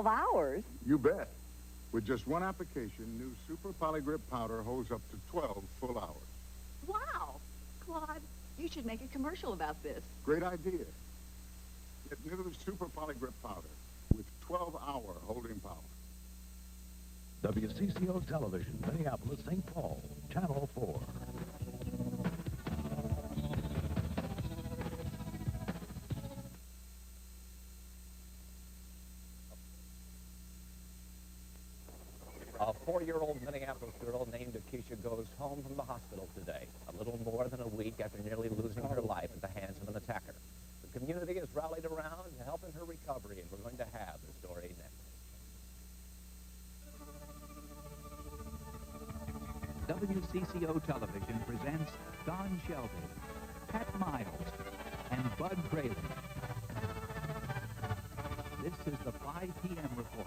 12 hours? You bet. With just one application, new Super Polygrip powder holds up to 12 full hours. Wow. Claude, you should make a commercial about this. Great idea. Get new Super Polygrip powder with 12-hour holding power. WCCO Television, Minneapolis, St. Paul, Channel 4. A 4-year-old Minneapolis girl named Akeisha goes home from the hospital today, a little more than a week after nearly losing her life at the hands of an attacker. The community has rallied around to help in her recovery, and we're going to have the story next. WCCO Television presents Don Shelby, Pat Miles, and Bud Craven. This is the 5 p.m. report.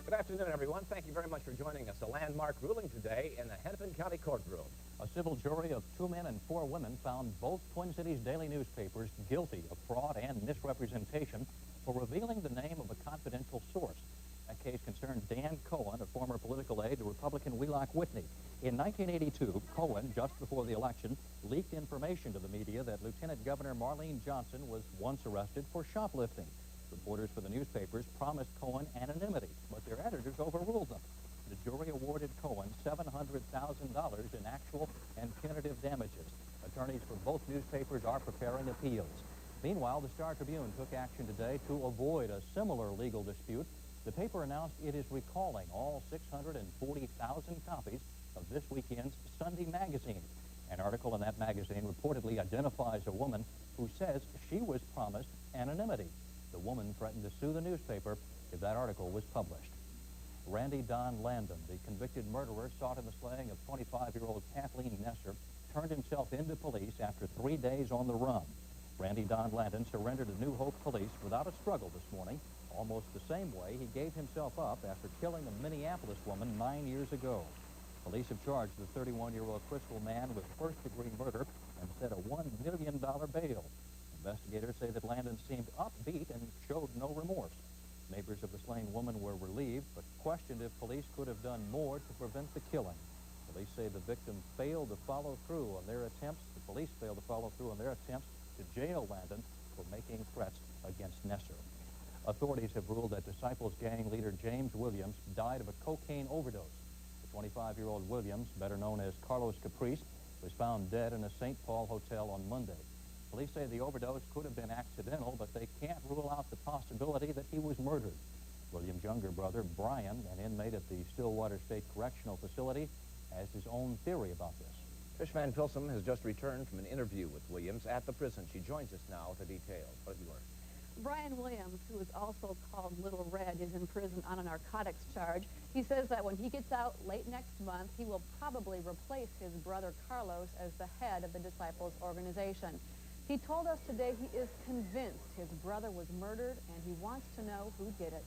Good afternoon, everyone. Thank you very much for joining us. A landmark ruling today in the Hennepin County courtroom. A civil jury of 2 men and 4 women found both Twin Cities daily newspapers guilty of fraud and misrepresentation for revealing the name of a confidential source. That case concerned Dan Cohen, a former political aide to Republican Wheelock Whitney. In 1982, Cohen, just before the election, leaked information to the media that Lieutenant Governor Marlene Johnson was once arrested for shoplifting. Reporters for the newspapers promised Cohen anonymity, but their editors overruled them. The jury awarded Cohen $700,000 in actual and punitive damages. Attorneys for both newspapers are preparing appeals. Meanwhile, the Star Tribune took action today to avoid a similar legal dispute. The paper announced it is recalling all 640,000 copies of this weekend's Sunday magazine. An article in that magazine reportedly identifies a woman who says she was promised anonymity. The woman threatened to sue the newspaper if that article was published. Randy Don Landon, the convicted murderer sought in the slaying of 25-year-old Kathleen Nesser, turned himself into police after 3 days on the run. Randy Don Landon surrendered to New Hope Police without a struggle this morning, almost the same way he gave himself up after killing a Minneapolis woman 9 years ago. Police have charged the 31-year-old Crystal man with first-degree murder and set a $1 million bail. Investigators say that Landon seemed upbeat and showed no remorse. Neighbors of the slain woman were relieved, but questioned if police could have done more to prevent the killing. Police say the victim failed to follow through on their attempts. The police failed to follow through on their attempts to jail Landon for making threats against Nesser. Authorities have ruled that Disciples gang leader James Williams died of a cocaine overdose. The 25-year-old Williams, better known as Carlos Caprice, was found dead in a St. Paul hotel on Monday. Police say the overdose could have been accidental, but they can't rule out the possibility that he was murdered. Williams' younger brother, Brian, an inmate at the Stillwater State Correctional Facility, has his own theory about this. Trish Van Pilsen has just returned from an interview with Williams at the prison. She joins us now with the details. What have you learned? Brian Williams, who is also called Little Red, is in prison on a narcotics charge. He says that when he gets out late next month, he will probably replace his brother Carlos as the head of the Disciples organization. He told us today he is convinced his brother was murdered, and he wants to know who did it.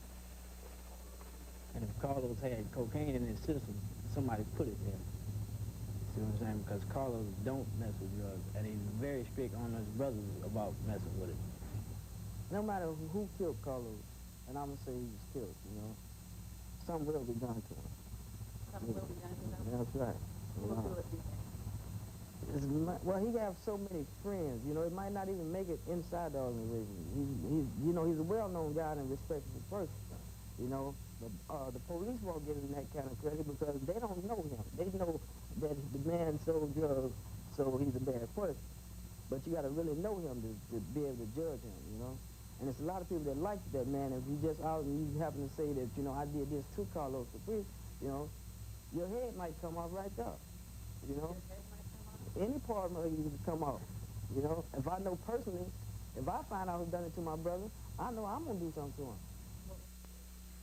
And if Carlos had cocaine in his system, somebody put it there. See what I'm saying? Because Carlos don't mess with drugs, and he's very strict on his brothers about messing with it. No matter who killed Carlos, and I'm going to say he was killed, you know, something will be done to him. Something will be done to him? That's right. Who will do it, do you think? Well, he have so many friends, you know, he might not even make it inside the organization. You know, he's a well-known guy and a respectable person, you know. The police won't give him that kind of credit because they don't know him. They know that the man sold drugs, so he's a bad person. But you got to really know him to be able to judge him, you know. And it's a lot of people that like that man. If you just out and you happen to say that, you know, I did this to Carlos Caprice, you know, your head might come off right there, you know. Any part of you can come off, you know. If I know personally, if I find out who done it to my brother, I know I'm going to do something to him.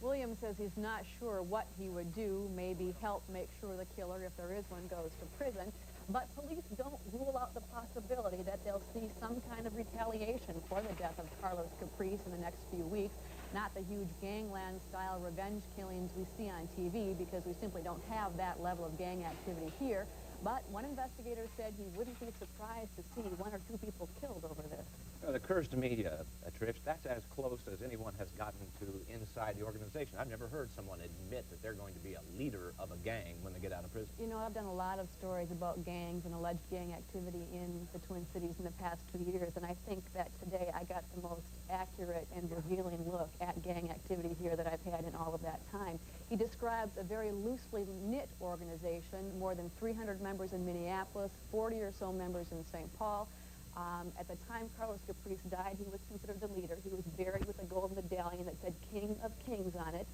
Williams says he's not sure what he would do, maybe help make sure the killer, if there is one, goes to prison. But police don't rule out the possibility that they'll see some kind of retaliation for the death of Carlos Caprice in the next few weeks. Not the huge gangland-style revenge killings we see on TV, because we simply don't have that level of gang activity here. But one investigator said he wouldn't be surprised to see 1 or 2 people killed over this. It occurs to me, Trish, that's as close as anyone has gotten to inside the organization. I've never heard someone admit that they're going to be a leader of a gang when they get out of prison. You know, I've done a lot of stories about gangs and alleged gang activity in the Twin Cities in the past 2 years, and I think that today I got the most accurate and revealing look at gang activity here that I've had in all of that time. He describes a very loosely knit organization, more than 300 members in Minneapolis, 40 or so members in St. Paul. At the time Carlos Caprice died, he was considered the leader. He was buried with a gold medallion that said King of Kings on it.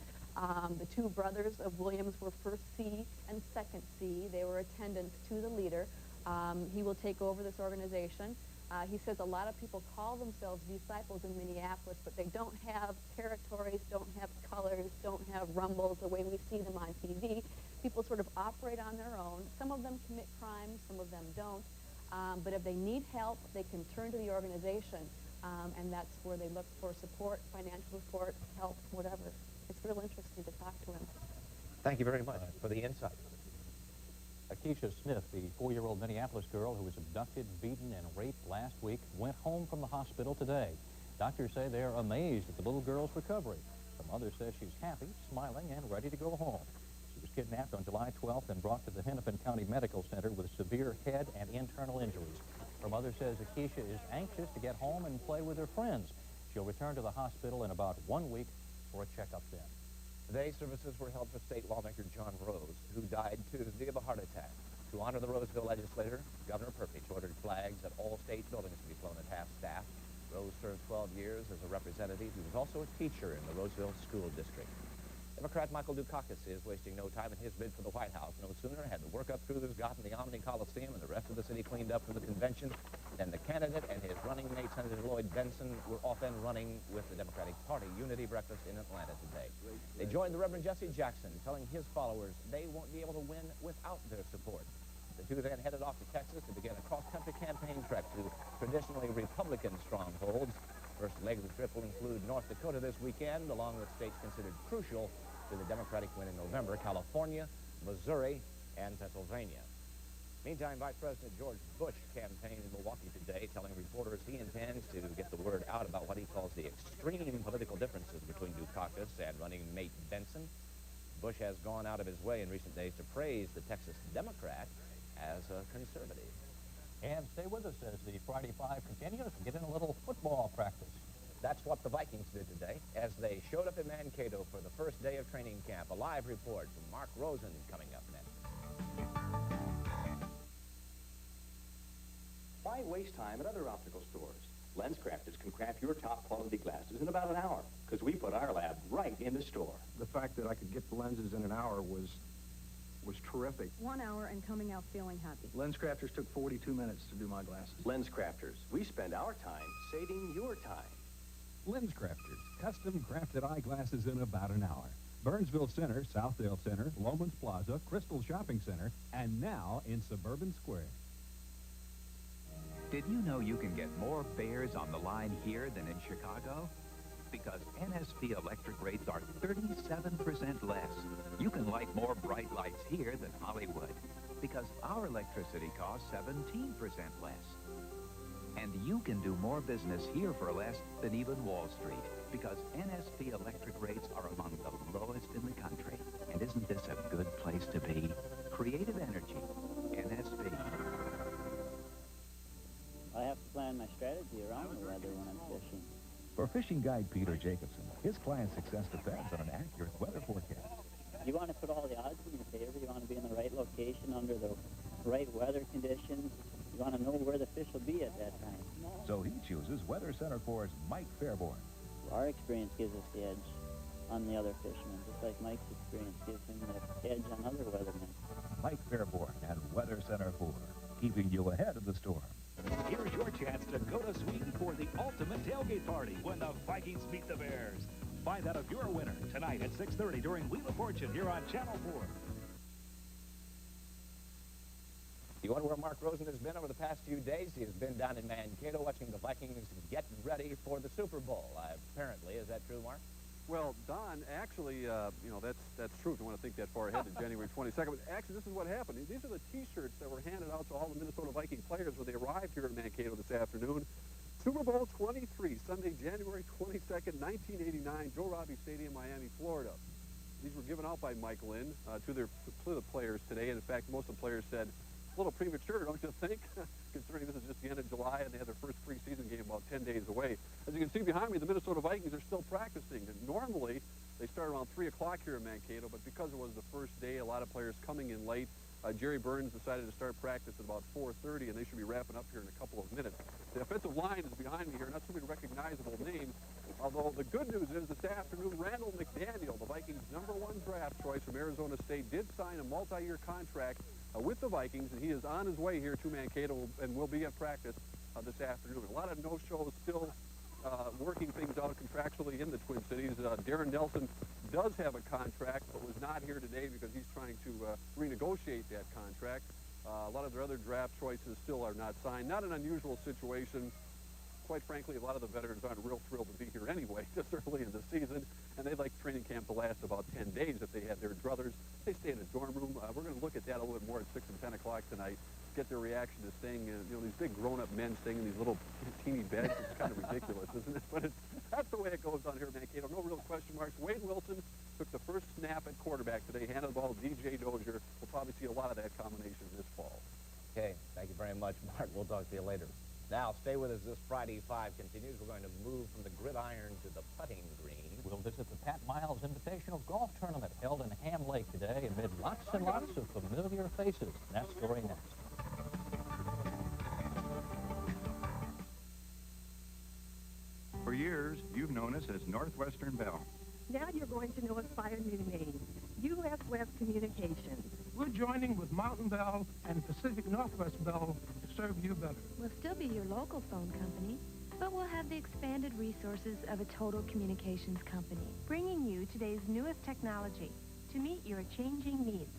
The two brothers of Williams were first C and second C. They were attendants to the leader. He will take over this organization. He says a lot of people call themselves disciples in Minneapolis, but they don't have territories, don't have colors, don't have rumbles the way we see them on TV. People sort of operate on their own. Some of them commit crimes, some of them don't. But if they need help, they can turn to the organization, and that's where they look for support, financial support, help, whatever. It's real interesting to talk to him. Thank you very much for the insight. Keisha Smith, the 4-year-old Minneapolis girl who was abducted, beaten, and raped last week, went home from the hospital today. Doctors say they are amazed at the little girl's recovery. Her mother says she's happy, smiling, and ready to go home. She was kidnapped on July 12th and brought to the Hennepin County Medical Center with severe head and internal injuries. Her mother says Keisha is anxious to get home and play with her friends. She'll return to the hospital in about 1 week for a checkup then. Today, services were held for state lawmaker John Rose, who died Tuesday of a heart attack. To honor the Roseville legislator, Governor Perpich ordered flags at all state buildings to be flown at half-staff. Rose served 12 years as a representative. He was also a teacher in the Roseville School District. Democrat Michael Dukakis is wasting no time in his bid for the White House. No sooner had the workup crews gotten the Omni Coliseum and the rest of the city cleaned up from the convention than the candidate and his running mate, Senator Lloyd Benson, were off and running with the Democratic Party Unity Breakfast in Atlanta today. They joined the Reverend Jesse Jackson, telling his followers they won't be able to win without their support. The two then headed off to Texas to begin a cross-country campaign trek to traditionally Republican strongholds. First leg of the trip will include North Dakota this weekend, along with states considered crucial to the Democratic win in November: California, Missouri, and Pennsylvania. Meantime, Vice President George Bush campaigned in Milwaukee today, telling reporters he intends to get the word out about what he calls the extreme political differences between Dukakis and running mate Benson. Bush has gone out of his way in recent days to praise the Texas Democrat as a conservative. And stay with us as the Friday Five continues. Get in a little football practice. That's what the Vikings did today as they showed up in Mankato for the first day of training camp. A live report from Mark Rosen coming up next. Why waste time at other optical stores? LensCrafters can craft your top quality glasses in about an hour, because we put our lab right in the store. The fact that I could get the lenses in an hour was terrific. 1 hour and coming out feeling happy. LensCrafters took 42 minutes to do my glasses. LensCrafters, we spend our time saving your time. LensCrafters, custom crafted eyeglasses in about an hour. Burnsville Center, Southdale Center, Lomans Plaza, Crystal Shopping Center, and now in Suburban Square. Did you know you can get more fares on the line here than in Chicago? Because NSP electric rates are 37% less. You can light more bright lights here than Hollywood, because our electricity costs 17% less. And you can do more business here for less than even Wall Street, because NSP electric rates are among the lowest in the country. And isn't this a good place to be? Creative energy, NSP. I have to plan my strategy around the weather when I'm fishing. For fishing guide Peter Jacobson, his client's success depends on an accurate weather forecast. You want to put all the odds in your favor. You want to be in the right location under the right weather conditions. You want to know where the fish will be at that time. So he chooses Weather Center 4's Mike Fairborn. Our experience gives us the edge on the other fishermen, just like Mike's experience gives him the edge on other weathermen. Mike Fairborn and Weather Center 4, keeping you ahead of the storm. Here's your chance to go to Sweden for the ultimate tailgate party when the Vikings meet the Bears. Find out if you're a winner tonight at 6:30 during Wheel of Fortune here on Channel 4. You wonder where Mark Rosen has been over the past few days? He has been down in Mankato watching the Vikings get ready for the Super Bowl. Apparently, is that true, Mark? Well, Don, actually, you know, that's true if you want to think that far ahead to January 22nd. But actually, this is what happened. These are the T-shirts that were handed out to all the Minnesota Viking players when they arrived here in Mankato this afternoon. Super Bowl 23, Sunday, January 22nd, 1989, Joe Robbie Stadium, Miami, Florida. These were given out by Mike Lynn to the players today. And in fact, most of the players said, a little premature, don't you think? Considering this is just the end of July and they had their first preseason game about 10 days away. As you can see behind me, the Minnesota Vikings are still practicing. And normally, they start around 3 o'clock here in Mankato, but because it was the first day, a lot of players coming in late. Jerry Burns decided to start practice at about 4:30, and they should be wrapping up here in a couple of minutes. The offensive line is behind me here, not so many recognizable names, although the good news is this afternoon, Randall McDaniel, the Vikings' #1 draft choice from Arizona State, did sign a multi-year contract with the Vikings, and he is on his way here to Mankato and will be at practice this afternoon. A lot of no-shows still working things out contractually in the Twin Cities. Darren Nelson does have a contract, but was not here today because he's trying to renegotiate that contract. A lot of their other draft choices still are not signed. Not an unusual situation. Quite frankly, a lot of the veterans aren't real thrilled to be here anyway, this early in the season, and they'd like training camp to last about 10 days if they had their druthers. They stay in a dorm room. We're going to look at that a little bit more at 6 and 10 o'clock tonight, get their reaction to staying in, these big grown-up men staying in these little teeny beds. It's kind of ridiculous, isn't it? But that's the way it goes down here in Mankato. No real question marks. Wade Wilson took the first snap at quarterback today, handed the ball to DJ Dozier. We'll probably see a lot of that combination this fall. Okay, thank you very much, Mark. We'll talk to you later. Now, stay with us. This Friday 5 continues. We're going to move from the gridiron to the putting green. We'll visit the Pat Miles Invitational Golf Tournament held in Ham Lake today amid lots and lots of familiar faces. That story next. For years, you've known us as Northwestern Bell. Now you're going to know us by a new name, U.S. West Communications. We're joining with Mountain Bell and Pacific Northwest Bell to serve you better. We'll still be your local phone company, but we'll have the expanded resources of a total communications company, bringing you today's newest technology to meet your changing needs.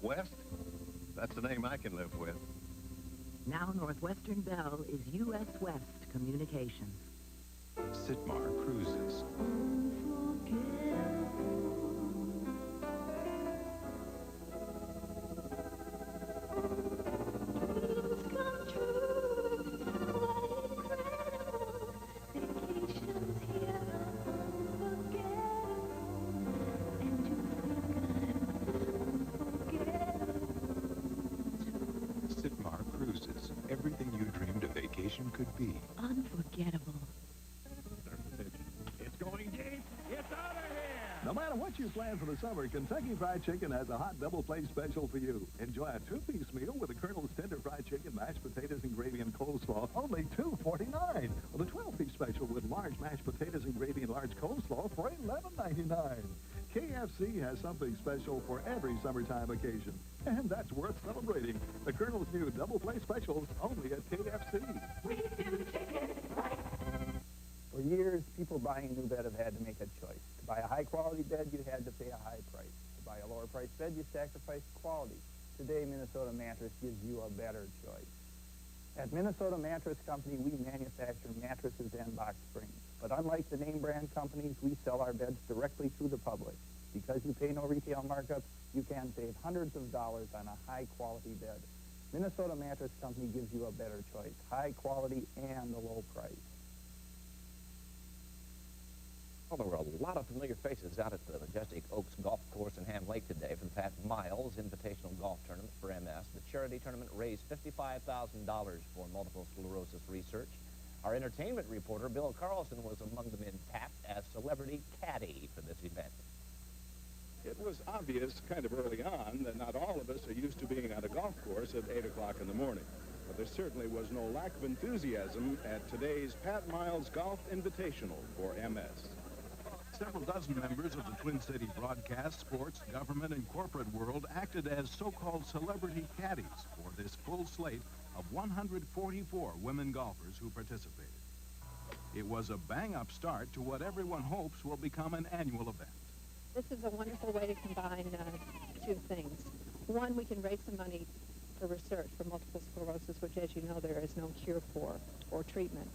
West? That's a name I can live with. Now Northwestern Bell is U.S. West Communications. Sitmar Cruises. Sitmar Cruises. Everything you dreamed a vacation could be. Unforgettable. It's going deep. It's out of here. No matter what you plan for the summer, Kentucky Fried Chicken has a hot double plate special for you. Enjoy a 2-piece meal with a Colonel's tender fried chicken, mashed potatoes and gravy and coleslaw, only $2.49. Or the 12-piece special with large mashed potatoes and gravy and large coleslaw for $11.99. KFC has something special for every summertime occasion, and that's worth celebrating. The Colonel's new double plate specials only at KFC. We do chicken right. For years, people buying a new bed have had to make a choice. To buy a high-quality bed, you had to pay a high price. To buy a lower-priced bed, you sacrificed quality. Today, Minnesota Mattress gives you a better choice. At Minnesota Mattress Company, we manufacture mattresses and box springs. But unlike the name-brand companies, we sell our beds directly to the public. Because you pay no retail markup, you can save hundreds of dollars on a high-quality bed. Minnesota Mattress Company gives you a better choice, high quality and a low price. Well, there were a lot of familiar faces out at the Majestic Oaks Golf Course in Ham Lake today for the Pat Miles Invitational Golf Tournament for MS. The charity tournament raised $55,000 for multiple sclerosis research. Our entertainment reporter, Bill Carlson, was among the men tapped as celebrity caddy for this event. It was obvious kind of early on that not all of us are used to being at a golf course at 8 o'clock in the morning. But there certainly was no lack of enthusiasm at today's Pat Miles Golf Invitational for MS. Several dozen members of the Twin City broadcast, sports, government, and corporate world acted as so-called celebrity caddies for this full slate of 144 women golfers who participated. It was a bang-up start to what everyone hopes will become an annual event. This is a wonderful way to combine two things. One, we can raise some money for research for multiple sclerosis, which, as you know, there is no cure for or treatment.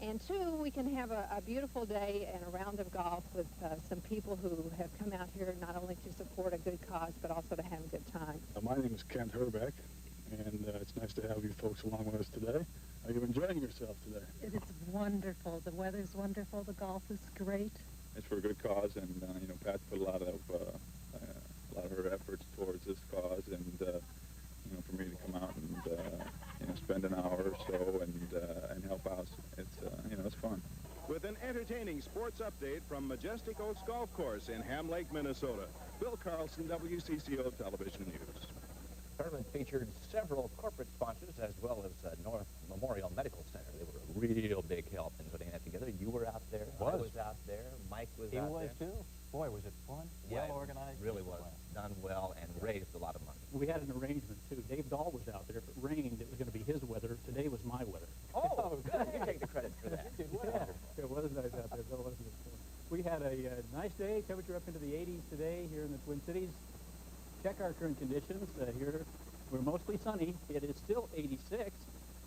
And two, we can have a beautiful day and a round of golf with some people who have come out here not only to support a good cause, but also to have a good time. My name is Kent Herbeck, and it's nice to have you folks along with us today. Are you enjoying yourself today? It is wonderful. The weather's wonderful. The golf is great. It's for a good cause, and you know, Pat put a lot of her efforts towards this cause, and you know, for me to come out and you know, spend an hour or so and help out, it's you know, it's fun. With an entertaining sports update from Majestic Oaks Golf Course in Ham Lake, Minnesota, Bill Carlson, WCCO Television News. The tournament featured several corporate sponsors as well as North Memorial Medical Center. They were a real big help in putting that together. You were out there. I was out there. Mike was out there. He was too. Boy, was it fun. Yeah, well organized. Really was. Done well and raised a lot of money. We had an arrangement too. Dave Dahl was out there. If it rained, it was going to be his weather. Today was my weather. Oh, good. You take the credit for that. You did well. Yeah, it was nice out there, Bill, wasn't it? We had a nice day. Temperature up into the 80s today here in the Twin Cities. Check our current conditions. Here we're mostly sunny. It is still 86.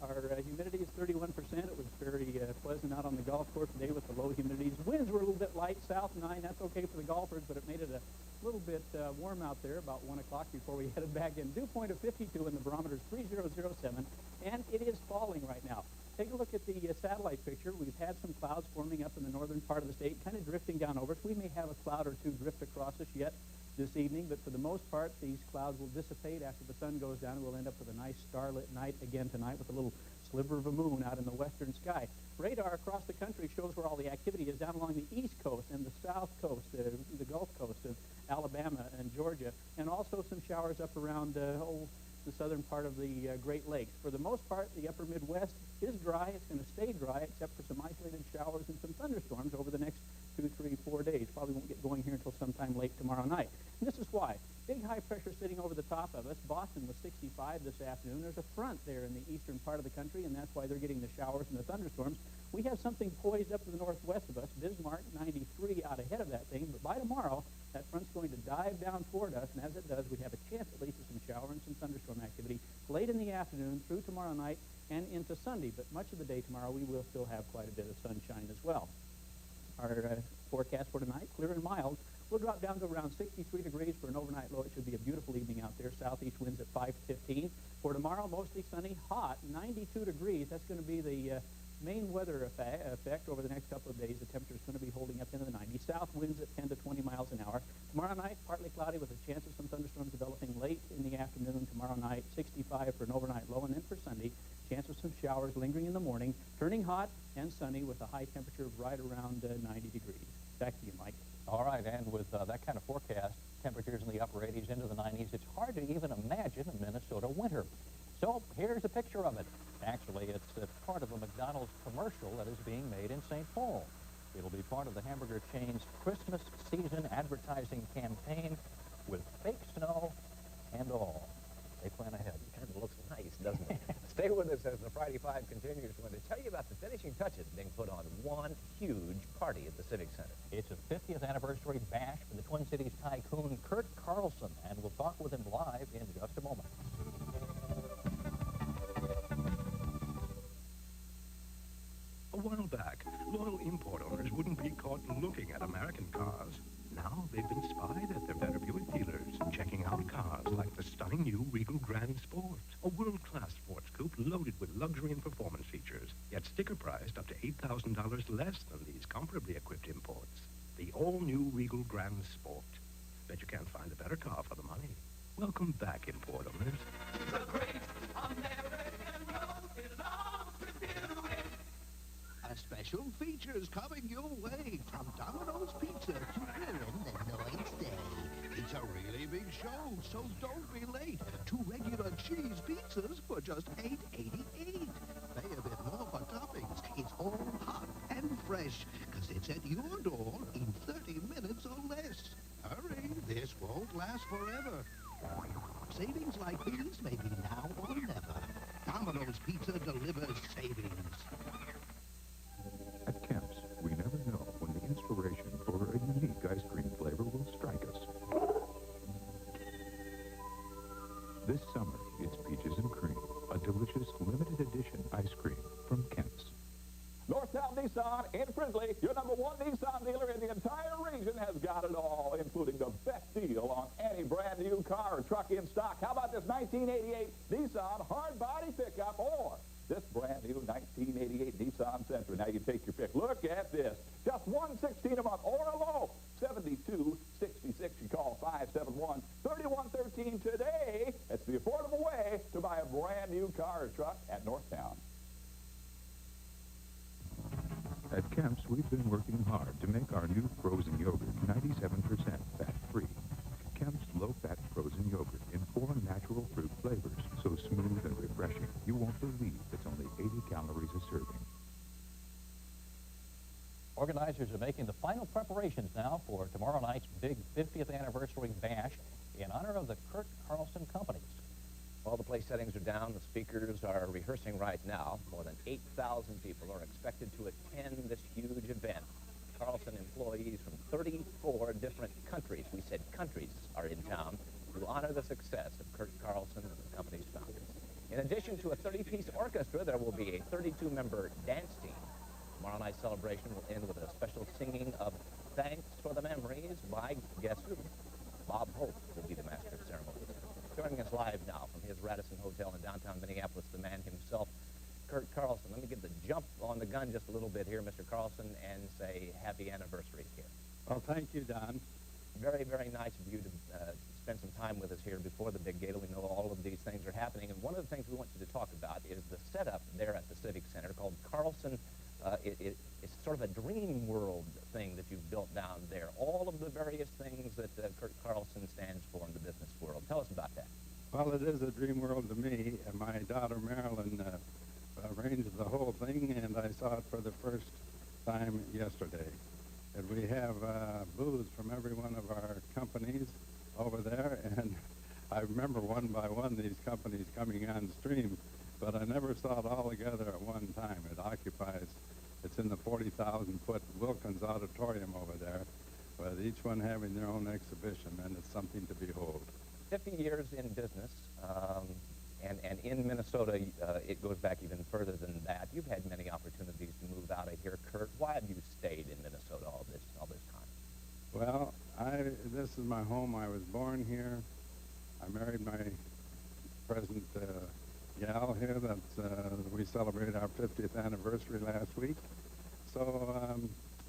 Our humidity is 31%. It was very pleasant out on the golf course today with the low humidities. Winds were a little bit light, south 9. That's okay for the golfers, but it made it a little bit warm out there about 1 o'clock before we headed back in. Dew point of 52 and the barometer is 3007, and it is falling right now. Take a look at the satellite picture. We've had some clouds forming up in the northern part of the state, kind of drifting down over us. We may have a cloud or two drift across us yet this evening, but for the most part, these clouds will dissipate after the sun goes down, and we'll end up with a nice starlit night again tonight with a little sliver of a moon out in the western sky. Radar across the country shows where all the activity is down along the east coast and the south coast, the Gulf Coast of Alabama and Georgia, and also some showers up around the southern part of the Great Lakes. For the most part, the upper Midwest is dry. It's going to stay dry, except for some isolated showers and some thunderstorms over the next 2, 3, 4 days. Probably won't get going here until sometime late tomorrow night. And this is why. Big high pressure sitting over the top of us. Boston was 65 this afternoon. There's a front there in the eastern part of the country, and that's why they're getting the showers and the thunderstorms. We have something poised up to the northwest of us. Bismarck, 93 out ahead of that thing. But by tomorrow, that front's going to dive down toward us, and as it does, we have a chance at least of some shower and some thunderstorm activity late in the afternoon through tomorrow night and into Sunday. But much of the day tomorrow, we will still have quite a bit of sunshine as well. Our forecast for tonight, clear and mild. We'll drop down to around 63 degrees for an overnight low. It should be a beautiful evening out there. Southeast winds at 5 to 15. For tomorrow, mostly sunny, hot, 92 degrees. That's going to be the main weather effect over the next couple of days. The temperature is going to be holding up into the 90s. South winds at 10 to 20 miles an hour. Tomorrow night, partly cloudy with a chance of some thunderstorms developing late in the afternoon. Tomorrow night, 65 for an overnight low. And then for Sunday, chance of some showers lingering in the morning, turning hot and sunny with a high temperature of right around 90 degrees. Back to you, Mike. All right, and with that kind of forecast, temperatures in the upper 80s into the 90s, it's hard to even imagine a Minnesota winter. So here's a picture of it. Actually, it's part of a McDonald's commercial that is being made in St. Paul. It'll be part of the hamburger chain's Christmas season advertising campaign with fake snow and all. They plan ahead. It kind of looks nice, doesn't it? Stay with us as the Friday Five continues. We're going to tell you about the finishing touches being put on one huge party at the Civic Center. It's a 50th anniversary bash for the Twin Cities tycoon Kurt Carlson, and we'll talk with him live in just a moment. A while back, loyal import owners wouldn't be caught looking at American cars. Now they've been spied at their better Buick dealers, checking out cars like the stunning new Regal Grand Sport, a world-class sports coupe loaded with luxury and performance features, yet sticker priced up to $8,000 less than these comparably equipped imports. The all-new Regal Grand Sport. Bet you can't find a better car for the money. Welcome back, import owners. The great American road belongs to Buick. A special features coming your way from Domino's Pizza to ruin the Noise Day. It's a really big show, so don't be late. 2 regular cheese pizzas for just $8.88. Pay a bit more for toppings. It's all hot and fresh, because it's at your door in 30 minutes or less. Hurry, this won't last forever. Savings like these may be now or never. Domino's Pizza delivers savings. At Kemp's, we never know when the inspiration for a unique ice cream flavor will strike us. This summer, it's peaches and cream, a delicious limited edition ice cream from Kemp's. Northtown Nissan in Fridley, your #1 Nissan dealer in the entire region, has got it all, including the best deal on any brand new car or truck in stock. How about this 1988 Nissan hard body pickup or this brand new $16 a month or a low, $72.66. You call 571-3113 today. It's the affordable way to buy a brand new car or truck at Northtown. At Kemp's, we've been working hard to make our new frozen yogurt 97% fat-free. Kemp's low-fat frozen yogurt in 4 natural fruit flavors, so smooth and refreshing, you won't believe it's only 80 calories a serving. Organizers are making the final preparations now for tomorrow night's big 50th anniversary bash in honor of the Carlson Companies. All the place settings are down. The speakers are rehearsing right now. More than 8,000 people are expected to attend this huge event. Carlson employees from 34 different countries, we said countries, are in town to honor the success of Kurt Carlson and the company's founders. In addition to a 30-piece orchestra, there will be a 32-member dance team. Tomorrow night's celebration will end with a special singing of Thanks for the Memories by, guess who? Bob Hope will be the master of ceremonies. Joining us live now from his Radisson Hotel in downtown Minneapolis, the man himself, Kurt Carlson. Let me give the jump on the gun just a little bit here, Mr. Carlson, and say happy anniversary here. Well, thank you, Don. Very, very nice of you to spend some time with us here before the big gala. We know all of these things are happening, and one of the things we want you to talk about is the setup there at the Civic Center called Carlson. It's sort of a dream world thing that you've built down there. All of the various things that Kurt Carlson stands for in the business world. Tell us about that. Well, it is a dream world to me. My daughter Marilyn arranged the whole thing, and I saw it for the first time yesterday. And we have booths from every one of our companies over there, and I remember one by one these companies coming on stream, but I never saw it all together at one time. It's in the 40,000-foot Wilkins Auditorium over there, with each one having their own exhibition, and it's something to behold. 50 years in business, and in Minnesota, it goes back even further than that. You've had many opportunities to move out of here, Kurt. Why have you stayed in Minnesota all this time? Well, this is my home. I was born here. I married my present gal here. We celebrated our 50th anniversary last week. So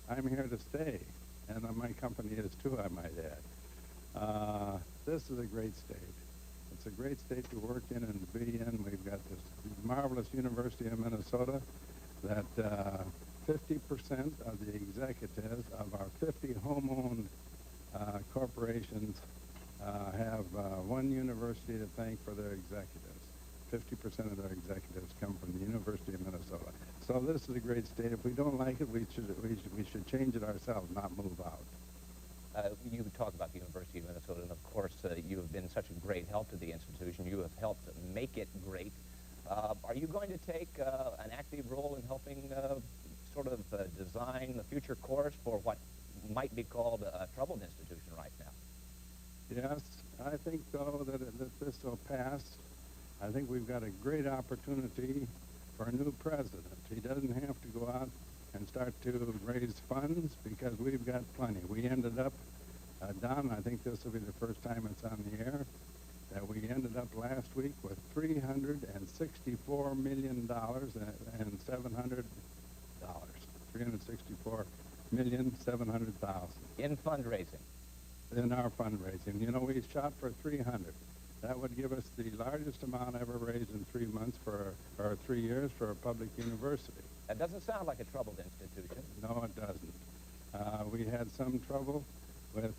I'm here to stay, and my company is too, I might add. This is a great state. It's a great state to work in and to be in. We've got this marvelous University of Minnesota that 50% of the executives of our 50 home-owned corporations have one university to thank for their executives. 50% of their executives come from the University of Minnesota. So this is a great state. If we don't like it, we should change it ourselves, not move out. You talk about the University of Minnesota, and of course, you have been such a great help to the institution. You have helped make it great. Are you going to take an active role in helping design the future course for what might be called a troubled institution right now? Yes, I think, though, that this will pass. I think we've got a great opportunity for a new president. He doesn't have to go out and start to raise funds because we've got plenty. We ended up, Don, I think this will be the first time it's on the air, that we ended up last week with $364 million and $700. $364,700,000. In fundraising? In our fundraising. You know, we shot for 300. That would give us the largest amount ever raised in 3 months or 3 years for a public university. That doesn't sound like a troubled institution. No, it doesn't. We had some trouble with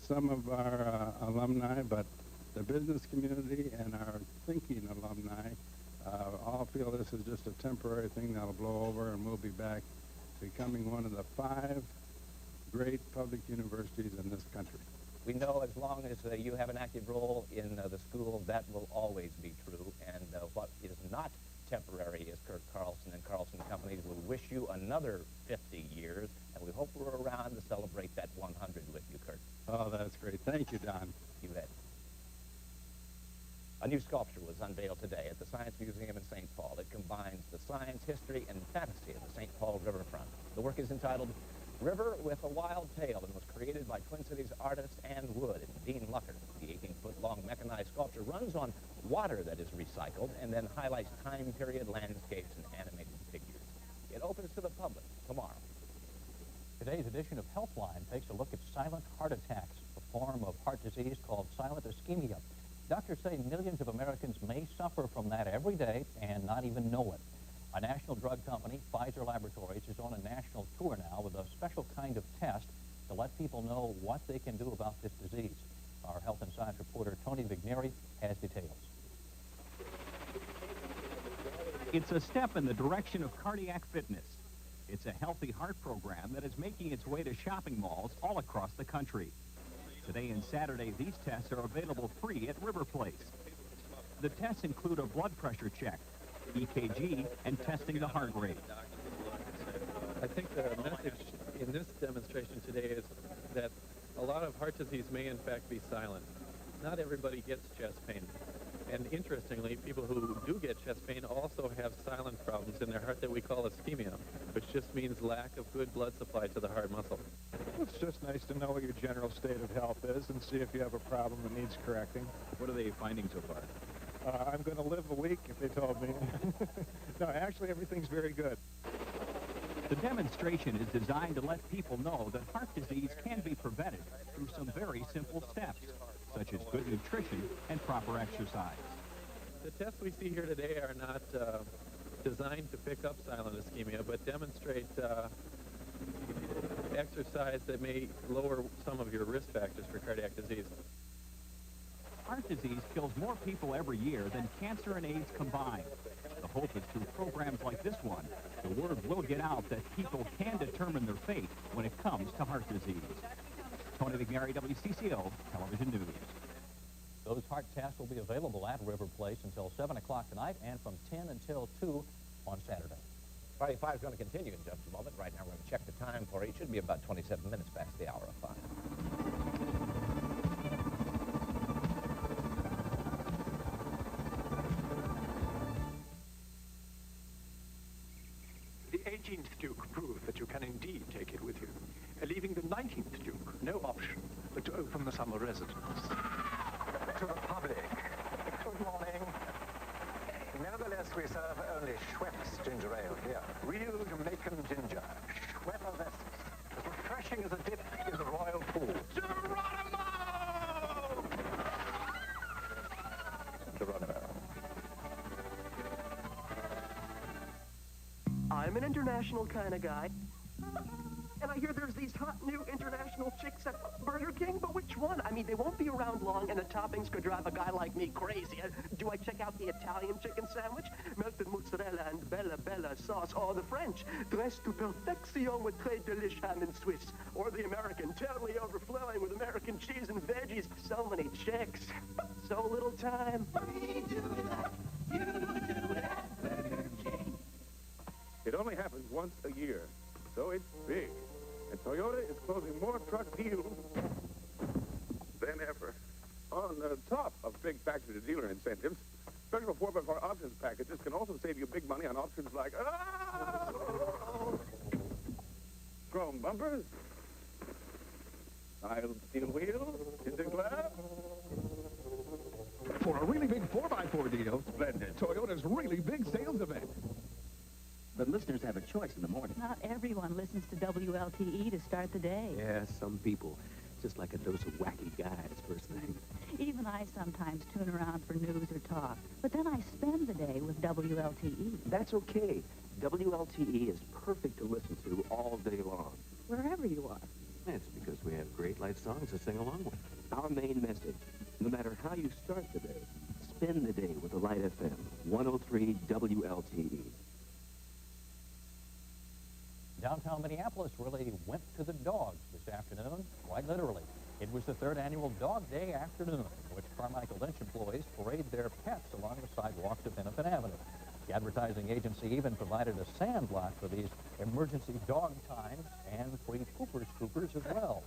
some of our alumni, but the business community and our thinking alumni all feel this is just a temporary thing that'll blow over, and we'll be back becoming one of the 5 great public universities in this country. We know as long as you have an active role in the school, that will always be true. And what is not temporary is Kurt Carlson and Carlson Companies. We wish you another 50 years, and we hope we're around to celebrate that 100 with you, Kurt. Oh, that's great. Thank you, Don. You bet. A new sculpture was unveiled today at the Science Museum in St. Paul. It combines the science, history, and fantasy of the St. Paul riverfront. The work is entitled River with a Wild Tale and was created by Twin Cities artist Ann Wood and Dean Lucker. The 18-foot-long mechanized sculpture runs on water that is recycled and then highlights time period landscapes and animated figures. It opens to the public tomorrow. Today's edition of Healthline takes a look at silent heart attacks, a form of heart disease called silent ischemia. Doctors say millions of Americans may suffer from that every day and not even know it. A national drug company, Pfizer Laboratories, is on a national tour now with a special kind of test to let people know what they can do about this disease. Our Health and Science reporter, Tony Vigneri, has details. It's a step in the direction of cardiac fitness. It's a healthy heart program that is making its way to shopping malls all across the country. Today and Saturday, these tests are available free at River Place. The tests include a blood pressure check, EKG, and testing the heart rate. I think the message in this demonstration today is that a lot of heart disease may in fact be silent. Not everybody gets chest pain. And interestingly, people who do get chest pain also have silent problems in their heart that we call ischemia, which just means lack of good blood supply to the heart muscle. It's just nice to know what your general state of health is and see if you have a problem that needs correcting. What are they finding so far? I'm going to live a week, if they told me. No, actually, everything's very good. The demonstration is designed to let people know that heart disease can be prevented through some very simple steps, such as good nutrition and proper exercise. The tests we see here today are not designed to pick up silent ischemia, but demonstrate exercise that may lower some of your risk factors for cardiac disease. Heart disease kills more people every year than cancer and AIDS combined. The hope is through programs like this one, the word will get out that people can determine their fate when it comes to heart disease. Tony Vigneri, WCCO Television News. Those heart tests will be available at River Place until 7 o'clock tonight and from 10 until 2 on Saturday. Friday 5 is going to continue in just a moment. Right now, we're going to check the time for it. It should be about 27 minutes past the hour of 5. The 18th Duke proved that you can indeed take it with you, leaving the 19th Duke no option but to open the summer residence. To the public, good morning. Nevertheless, we serve only Schweppes ginger ale here. Real Jamaican ginger, Schweppervescent, as refreshing as a dip in the royal pool. Geronimo! Geronimo. I'm an international kind of guy. And I hear there's these hot new international chicks at Burger King, but which one? I mean, they won't be around long, and the toppings could drive a guy like me crazy. Do I check out the Italian chicken sandwich? Melted mozzarella and bella sauce, or the French, dressed to perfection with très delish ham and Swiss, or the American, totally overflowing with American cheese and veggies. So many chicks, so little time. We do that, you do it at Burger King. It only happens once a year, so it's big. And Toyota is closing more truck deals than ever. On the top of big factory-to-dealer incentives, special 4x4 options packages can also save you big money on options like chrome bumpers, tiled steel wheels, tinted glass. For a really big 4x4 deal, splendid. Toyota's really big sales event. But listeners have a choice in the morning. Not everyone listens to WLTE to start the day. Yeah, some people. Just like a dose of wacky guys first thing. Even I sometimes tune around for news or talk. But then I spend the day with WLTE. That's okay. WLTE is perfect to listen to all day long. Wherever you are. That's because we have great light songs to sing along with. Our main message, no matter how you start the day, spend the day with the Light FM, 103 WLTE. Downtown Minneapolis really went to the dogs this afternoon, quite literally. It was the third annual Dog Day afternoon, in which Carmichael Lynch employees parade their pets along the sidewalks of Hennepin Avenue. The advertising agency even provided a sandlot for these emergency dog times and free poopers scoopers as well.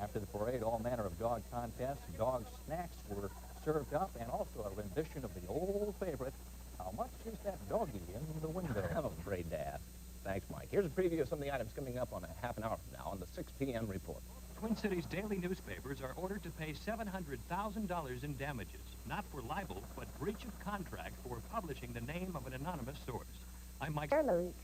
After the parade, all manner of dog contests, dog snacks were served up, and also a rendition of the old favorite, How Much Is That Doggy in the Window? I'm afraid to ask. Thanks, Mike. Here's a preview of some of the items coming up on a half an hour from now on the 6 p.m. report. Twin Cities daily newspapers are ordered to pay $700,000 in damages, not for libel, but breach of contract for publishing the name of an anonymous source. I'm Mike. Luke.